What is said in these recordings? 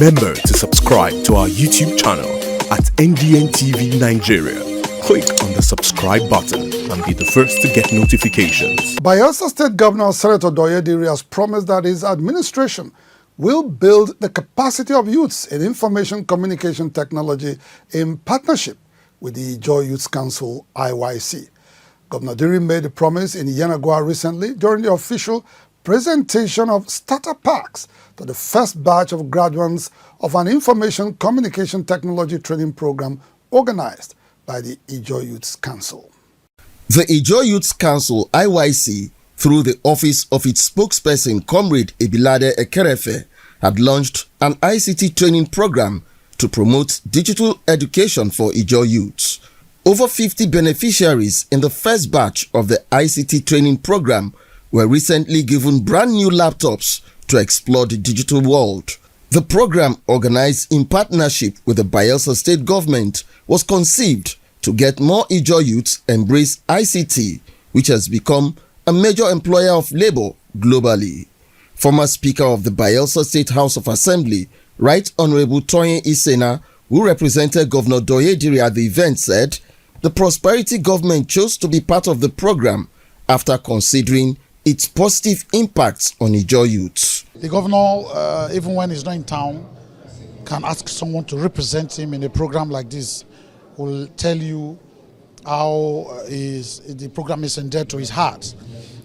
Remember to subscribe to our YouTube channel at NDN TV Nigeria. Click on the subscribe button and be the first to get notifications. Bayelsa State Governor Senator Doyediri has promised that his administration will build the capacity of youths in information communication technology in partnership with the Joy Youth Council (IYC). Governor Diri made a promise in Yenagoa recently during the official presentation of starter packs to the first batch of graduates of an information communication technology training program organized by the Joy Youth Council. The Joy Youth Council (IYC), through the office of its spokesperson, Comrade Ebilade Ekerefe, had launched an ICT training program to promote digital education for Ijaw youths. Over 50 beneficiaries in the first batch of the ICT training program were recently given brand new laptops to explore the digital world. The program, organized in partnership with the Bayelsa state government, was conceived to get more Ijaw youths embrace ICT, which has become a major employer of labor globally. Former Speaker of the Bayelsa State House of Assembly, Right Honorable Toyin Isena, who represented Governor Doyediri at the event, said the Prosperity government chose to be part of the program after considering its positive impacts on Ijaw youths. The governor, even when he's not in town, can ask someone to represent him in a program like this. Will tell you how the program is endeared to his heart.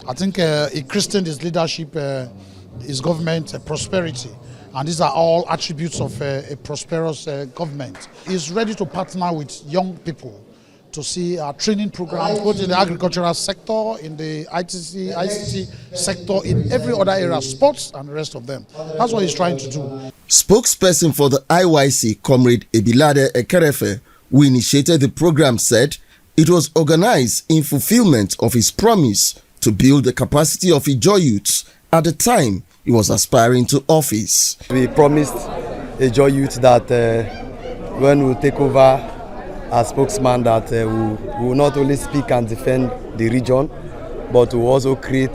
I think he christened his leadership, his government, prosperity, and these are all attributes of a prosperous government. He's ready to partner with young people to see our training programs, both in the agricultural sector, in the ICT sector, in every other area, sports and the rest of them. That's what he's trying to do. Spokesperson for the IYC, Comrade Ebilade Ekerefe, who initiated the program, said it was organized in fulfillment of his promise to build the capacity of Ijaw youths at the time he was aspiring to office. We promised Ijaw youth that when we take over as spokesman, that we will not only speak and defend the region, but we will also create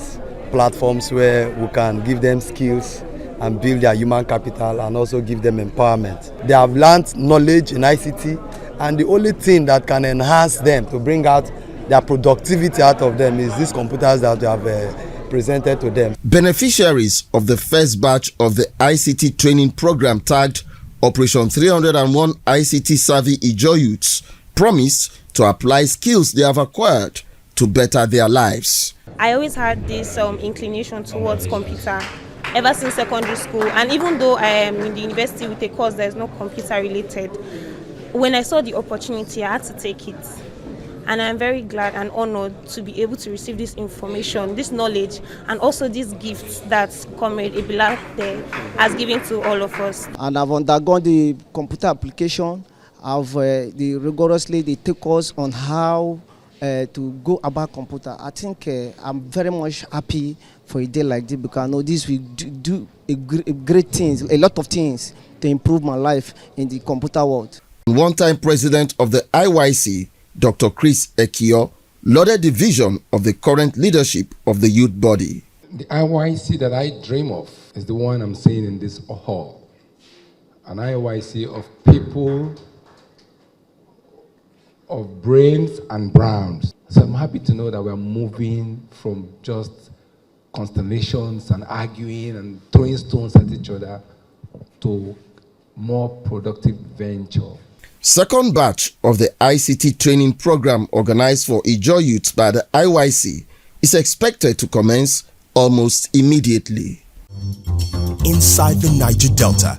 platforms where we can give them skills and build their human capital and also give them empowerment. They have learned knowledge in ICT, and the only thing that can enhance them to bring out their productivity out of them is these computers that we have presented to them. Beneficiaries of the first batch of the ICT training program, tagged Operation 301 ICT Savvy Ijaw youths, promised to apply skills they have acquired to better their lives. I always had this inclination towards computer ever since secondary school, and even though I am in the university with a course that is not computer related, when I saw the opportunity, I had to take it. And I'm very glad and honored to be able to receive this information, this knowledge, and also these gifts that Comrade Ebilade has given to all of us. And I've undergone the computer application. Rigorously they take us on how to go about computer. I think I'm very much happy for a day like this, because I know this will do great things, a lot of things to improve my life in the computer world. One-time president of the IYC, Dr. Chris Ekio, lauded the vision of the current leadership of the youth body. The IYC that I dream of is the one I'm seeing in this hall. An IYC of people, of brains and browns. So I'm happy to know that we're moving from just constellations and arguing and throwing stones at each other to more productive venture. Second batch of the ICT training program, organized for Ijaw youths by the IYC, is expected to commence almost immediately. Inside the Niger Delta,